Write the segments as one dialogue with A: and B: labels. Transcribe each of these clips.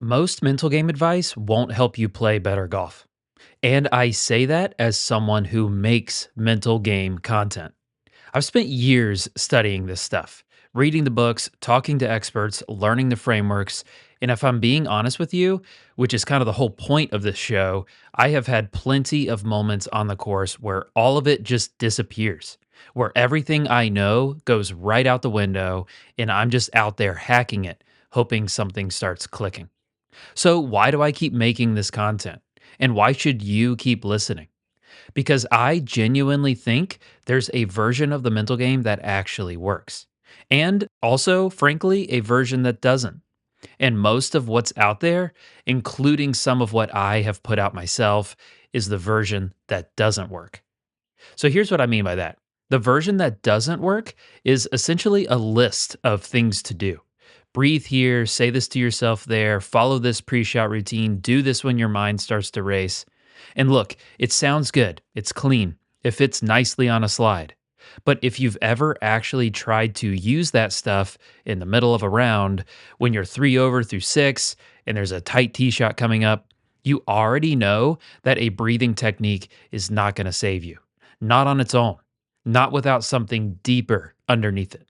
A: Most mental game advice won't help you play better golf. And I say that as someone who makes mental game content. I've spent years studying this stuff, reading the books, talking to experts, learning the frameworks. And if I'm being honest with you, which is kind of the whole point of this show, I have had plenty of moments on the course where all of it just disappears, where everything I know goes right out the window and I'm just out there hacking it, hoping something starts clicking. So, why do I keep making this content? And why should you keep listening? Because I genuinely think there's a version of the mental game that actually works. And also, frankly, a version that doesn't. And most of what's out there, including some of what I have put out myself, is the version that doesn't work. So here's what I mean by that. The version that doesn't work is essentially a list of things to do. Breathe here, say this to yourself there, follow this pre shot routine, do this when your mind starts to race. And look, it sounds good, it's clean, it fits nicely on a slide. But if you've ever actually tried to use that stuff in the middle of a round, when you're 3 over through 6 and there's a tight tee shot coming up, you already know that a breathing technique is not going to save you. Not on its own, not without something deeper underneath it.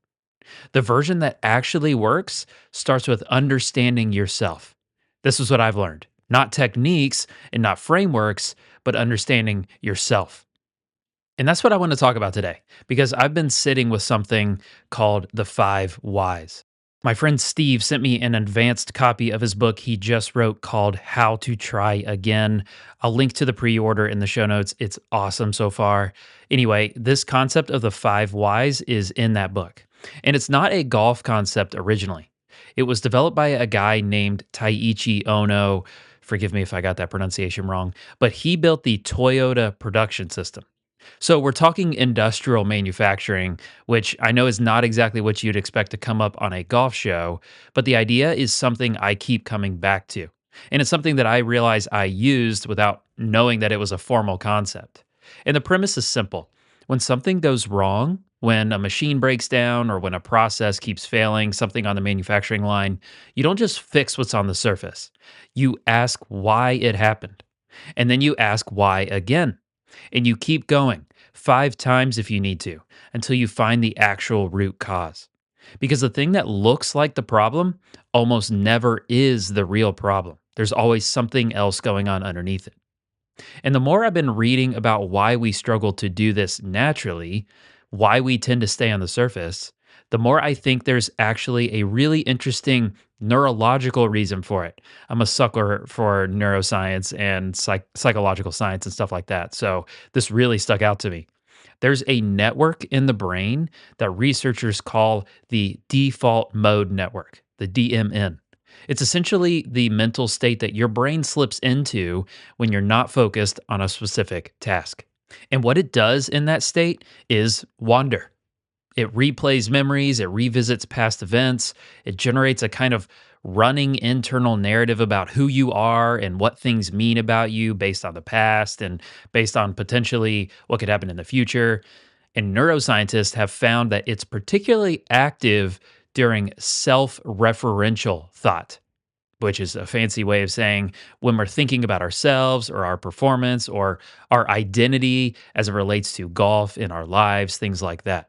A: The version that actually works starts with understanding yourself. This is what I've learned. Not techniques and not frameworks, but understanding yourself. And that's what I want to talk about today because I've been sitting with something called the five whys. My friend Steve sent me an advanced copy of his book he just wrote called How to Try Again. I'll link to the pre order in the show notes. It's awesome so far. Anyway, this concept of the five whys is in that book. And it's not a golf concept originally. It was developed by a guy named Taiichi Ono. Forgive me if I got that pronunciation wrong, but he built the Toyota production system. So we're talking industrial manufacturing, which I know is not exactly what you'd expect to come up on a golf show, but the idea is something I keep coming back to. And it's something that I realize I used without knowing that it was a formal concept. And the premise is simple. When something goes wrong, when a machine breaks down or when a process keeps failing, something on the manufacturing line, you don't just fix what's on the surface. You ask why it happened. And then you ask why again. And you keep going 5 times if you need to until you find the actual root cause. Because the thing that looks like the problem almost never is the real problem. There's always something else going on underneath it. And the more I've been reading about why we struggle to do this naturally, why we tend to stay on the surface, the more I think there's actually a really interesting neurological reason for it. I'm a sucker for neuroscience and psychological science and stuff like that. So this really stuck out to me. There's a network in the brain that researchers call the default mode network, the DMN. It's essentially the mental state that your brain slips into when you're not focused on a specific task. And what it does in that state is wander. It replays memories, it revisits past events, it generates a kind of running internal narrative about who you are and what things mean about you based on the past and based on potentially what could happen in the future. And neuroscientists have found that it's particularly active during self referential thought, which is a fancy way of saying when we're thinking about ourselves or our performance or our identity as it relates to golf in our lives, things like that.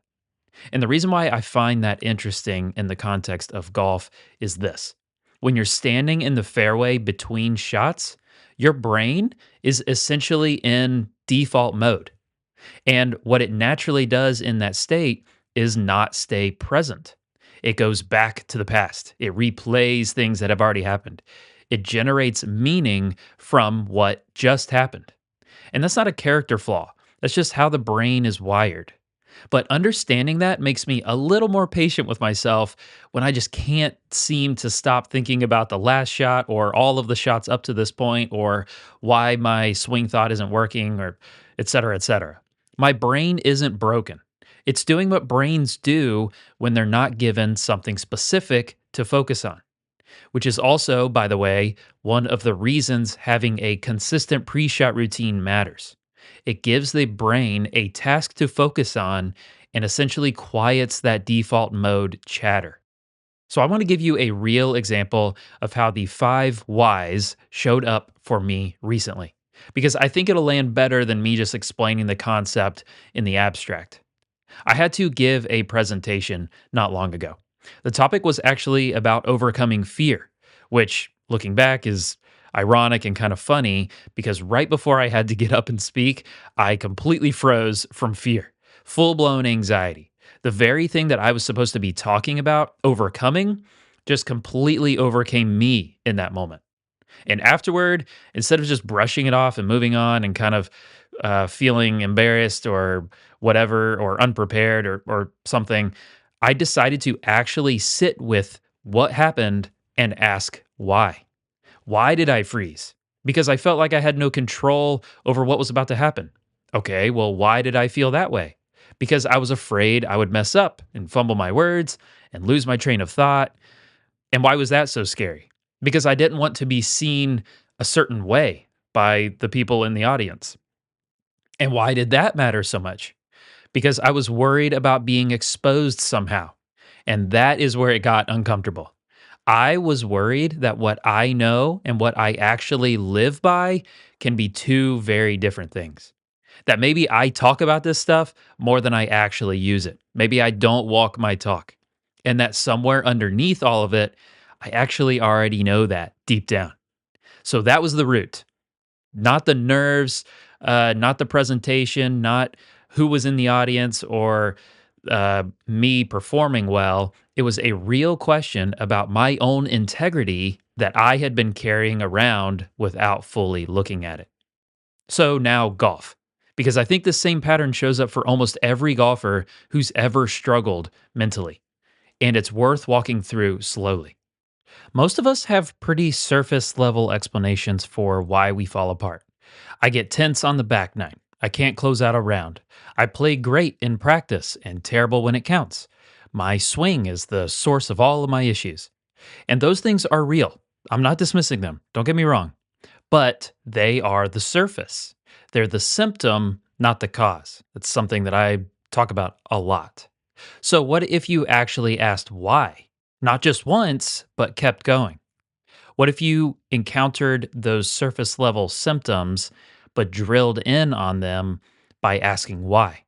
A: And the reason why I find that interesting in the context of golf is this. When you're standing in the fairway between shots, your brain is essentially in default mode. And what it naturally does in that state is not stay present. It goes back to the past. It replays things that have already happened. It generates meaning from what just happened. And that's not a character flaw. That's just how the brain is wired. But understanding that makes me a little more patient with myself when I just can't seem to stop thinking about the last shot or all of the shots up to this point or why my swing thought isn't working or et cetera, et cetera. My brain isn't broken. It's doing what brains do when they're not given something specific to focus on, which is also, by the way, one of the reasons having a consistent pre shot routine matters. It gives the brain a task to focus on and essentially quiets that default mode chatter. So I want to give you a real example of how the five whys showed up for me recently, because I think it'll land better than me just explaining the concept in the abstract. I had to give a presentation not long ago. The topic was actually about overcoming fear, which, looking back, is ironic and kind of funny because right before I had to get up and speak, I completely froze from fear, full blown anxiety. The very thing that I was supposed to be talking about, overcoming, just completely overcame me in that moment. And afterward, instead of just brushing it off and moving on and kind of feeling embarrassed or whatever, or unprepared or something, I decided to actually sit with what happened and ask why. Why did I freeze? Because I felt like I had no control over what was about to happen. Okay, well, why did I feel that way? Because I was afraid I would mess up and fumble my words and lose my train of thought. And why was that so scary? Because I didn't want to be seen a certain way by the people in the audience. And why did that matter so much? Because I was worried about being exposed somehow. And that is where it got uncomfortable. I was worried that what I know and what I actually live by can be two very different things. That maybe I talk about this stuff more than I actually use it. Maybe I don't walk my talk. And that somewhere underneath all of it, I actually already know that deep down. So that was the root, not the nerves, not the presentation, not who was in the audience or me performing well. It was a real question about my own integrity that I had been carrying around without fully looking at it. So now golf, because I think the same pattern shows up for almost every golfer who's ever struggled mentally, and it's worth walking through slowly. Most of us have pretty surface level explanations for why we fall apart. I get tense on the back nine. I can't close out a round. I play great in practice and terrible when it counts. My swing is the source of all of my issues. And those things are real. I'm not dismissing them. Don't get me wrong. But they are the surface. They're the symptom, not the cause. That's something that I talk about a lot. So, what if you actually asked why? Not just once, but kept going. What if you encountered those surface level symptoms, but drilled in on them by asking why?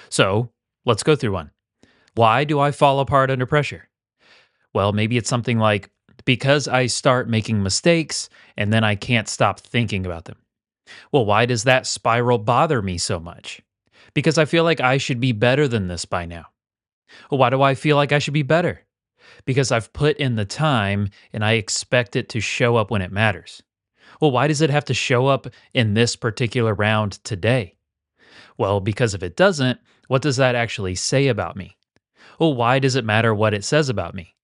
A: So let's go through one. Why do I fall apart under pressure? Well, maybe it's something like because I start making mistakes and then I can't stop thinking about them. Well, why does that spiral bother me so much? Because I feel like I should be better than this by now. Well, why do I feel like I should be better? Because I've put in the time and I expect it to show up when it matters. Well, why does it have to show up in this particular round today? Well, because if it doesn't, what does that actually say about me? Well, why does it matter what it says about me?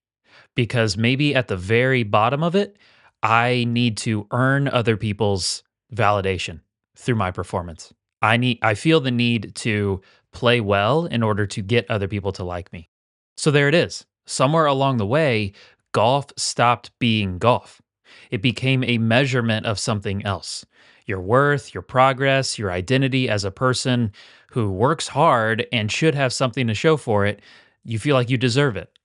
A: Because maybe at the very bottom of it, I need to earn other people's validation through my performance. I feel the need to play well in order to get other people to like me. So there it is. Somewhere along the way, golf stopped being golf. It became a measurement of something else. Your worth, your progress, your identity as a person who works hard and should have something to show for it, you feel like you deserve it.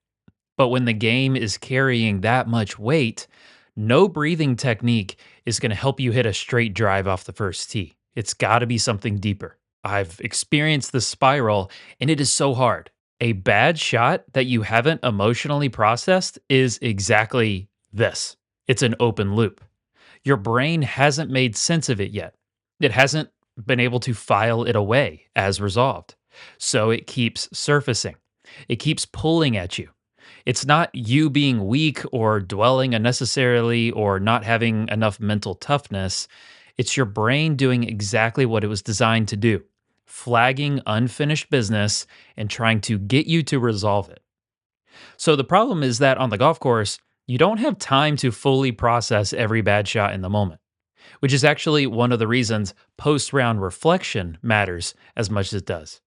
A: But when the game is carrying that much weight, no breathing technique is going to help you hit a straight drive off the first tee. It's got to be something deeper. I've experienced the spiral, and it is so hard. A bad shot that you haven't emotionally processed is exactly this: it's an open loop. Your brain hasn't made sense of it yet. It hasn't been able to file it away as resolved. So it keeps surfacing. It keeps pulling at you. It's not you being weak or dwelling unnecessarily or not having enough mental toughness. It's your brain doing exactly what it was designed to do, flagging unfinished business and trying to get you to resolve it. So the problem is that on the golf course, you don't have time to fully process every bad shot in the moment, which is actually one of the reasons post round reflection matters as much as it does.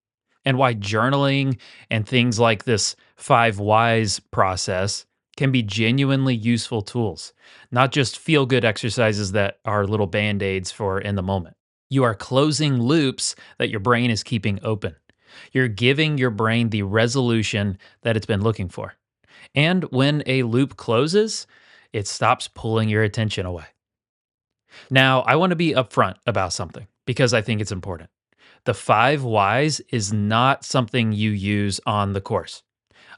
A: And why journaling and things like this five whys process can be genuinely useful tools, not just feel good exercises that are little band aids for in the moment. You are closing loops that your brain is keeping open. You're giving your brain the resolution that it's been looking for. And when a loop closes, it stops pulling your attention away. Now, I want to be upfront about something because I think it's important. The five whys is not something you use on the course.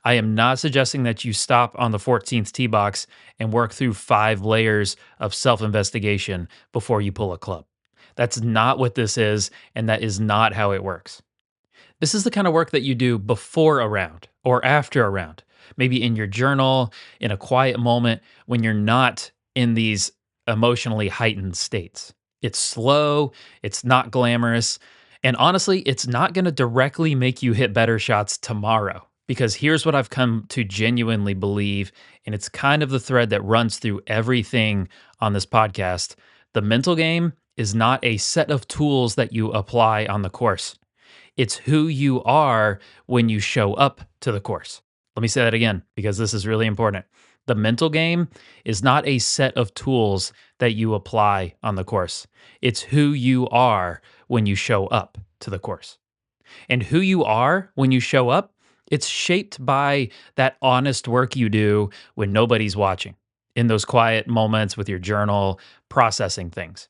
A: I am not suggesting that you stop on the 14th tee box and work through five layers of self investigation before you pull a club. That's not what this is, and that is not how it works. This is the kind of work that you do before a round or after a round, maybe in your journal, in a quiet moment when you're not in these emotionally heightened states. It's slow, it's not glamorous, and honestly, it's not going to directly make you hit better shots tomorrow. Because here's what I've come to genuinely believe, and it's kind of the thread that runs through everything on this podcast. The mental game is not a set of tools that you apply on the course. It's who you are when you show up to the course. Let me say that again because this is really important. The mental game is not a set of tools that you apply on the course. It's who you are when you show up to the course. And who you are when you show up, it's shaped by that honest work you do when nobody's watching, in those quiet moments with your journal, processing things.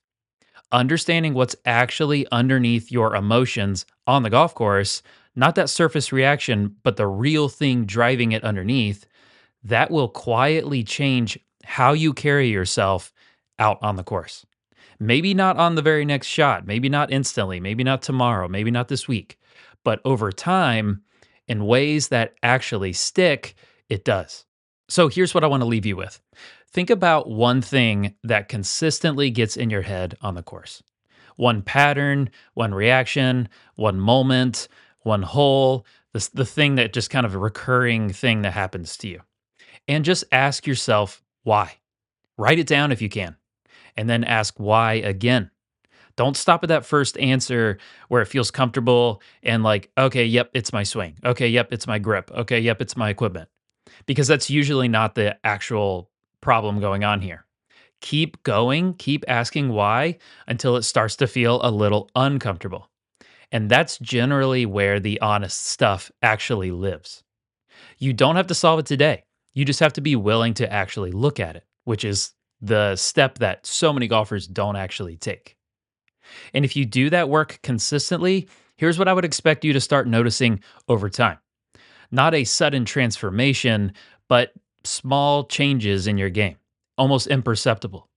A: Understanding what's actually underneath your emotions on the golf course, not that surface reaction, but the real thing driving it underneath, that will quietly change how you carry yourself out on the course. Maybe not on the very next shot, maybe not instantly, maybe not tomorrow, maybe not this week, but over time, in ways that actually stick, it does. So here's what I want to leave you with. Think about one thing that consistently gets in your head on the course. One pattern, one reaction, one moment, one hole, the thing that just kind of a recurring thing that happens to you. And just ask yourself why. Write it down if you can, and then ask why again. Don't stop at that first answer where it feels comfortable and like, okay, yep, it's my swing. Okay, yep, it's my grip. Okay, yep, it's my equipment. Because that's usually not the actual problem going on here. Keep going, keep asking why until it starts to feel a little uncomfortable. And that's generally where the honest stuff actually lives. You don't have to solve it today. You just have to be willing to actually look at it, which is the step that so many golfers don't actually take. And if you do that work consistently, here's what I would expect you to start noticing over time. Not a sudden transformation, but small changes in your game, almost imperceptible.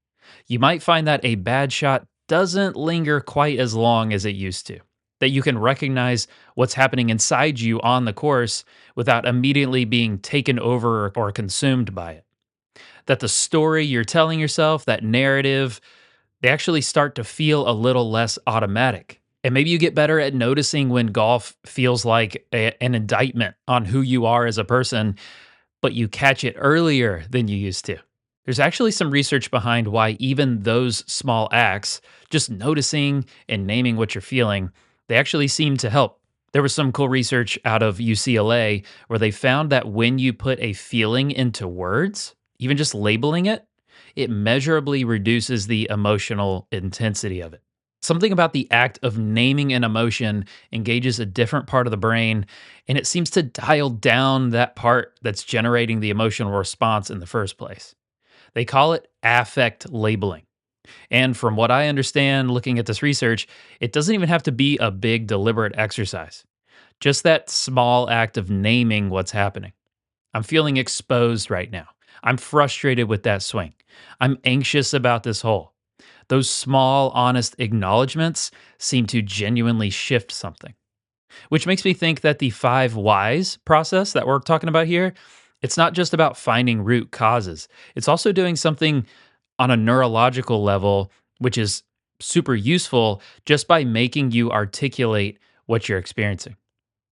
A: You might find that a bad shot doesn't linger quite as long as it used to, that you can recognize what's happening inside you on the course without immediately being taken over or consumed by it. That the story you're telling yourself, that narrative, they actually start to feel a little less automatic. And maybe you get better at noticing when golf feels like an indictment on who you are as a person, but you catch it earlier than you used to. There's actually some research behind why even those small acts, just noticing and naming what you're feeling, they actually seem to help. There was some cool research out of UCLA where they found that when you put a feeling into words, even just labeling it, it measurably reduces the emotional intensity of it. Something about the act of naming an emotion engages a different part of the brain, and it seems to dial down that part that's generating the emotional response in the first place. They call it affect labeling. And from what I understand looking at this research, it doesn't even have to be a big deliberate exercise. Just that small act of naming what's happening. I'm feeling exposed right now. I'm frustrated with that swing. I'm anxious about this hole. Those small, honest acknowledgments seem to genuinely shift something, which makes me think that the five whys process that we're talking about here, it's not just about finding root causes. It's also doing something on a neurological level, which is super useful just by making you articulate what you're experiencing.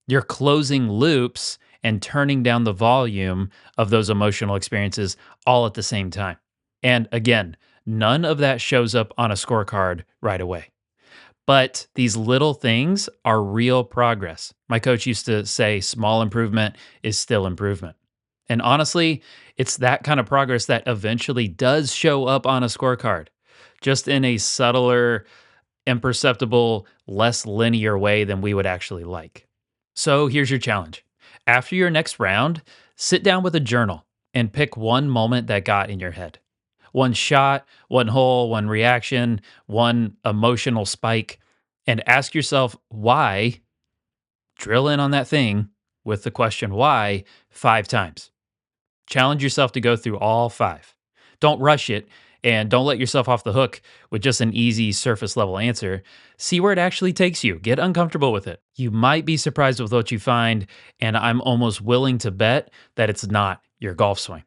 A: You're closing loops and turning down the volume of those emotional experiences all at the same time. And again, none of that shows up on a scorecard right away. But these little things are real progress. My coach used to say small improvement is still improvement. And honestly, it's that kind of progress that eventually does show up on a scorecard, just in a subtler, imperceptible, less linear way than we would actually like. So here's your challenge. After your next round, Sit down with a journal and pick one moment that got in your head. One shot, one hole, one reaction, one emotional spike, and ask yourself why. Drill in on that thing with the question why 5 times. Challenge yourself to go through all five. Don't rush it and don't let yourself off the hook with just an easy surface level answer. See where it actually takes you. Get uncomfortable with it. You might be surprised with what you find, and I'm almost willing to bet that it's not your golf swing.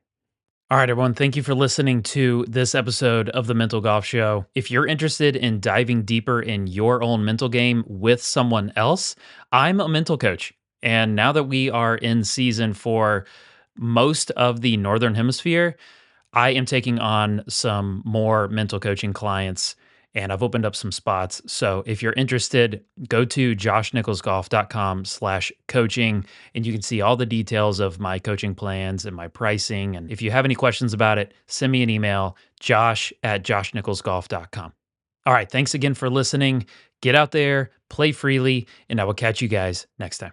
A: All right, everyone, thank you for listening to this episode of the Mental Golf Show. If you're interested in diving deeper in your own mental game with someone else, I'm a mental coach. And now that we are in season for most of the Northern Hemisphere, I am taking on some more mental coaching clients and I've opened up some spots. So if you're interested, go to joshnicholsgolf.com/coaching and you can see all the details of my coaching plans and my pricing. And if you have any questions about it, send me an email, josh@joshnicholsgolf.com. All right. Thanks again for listening. Get out there, play freely, and I will catch you guys next time.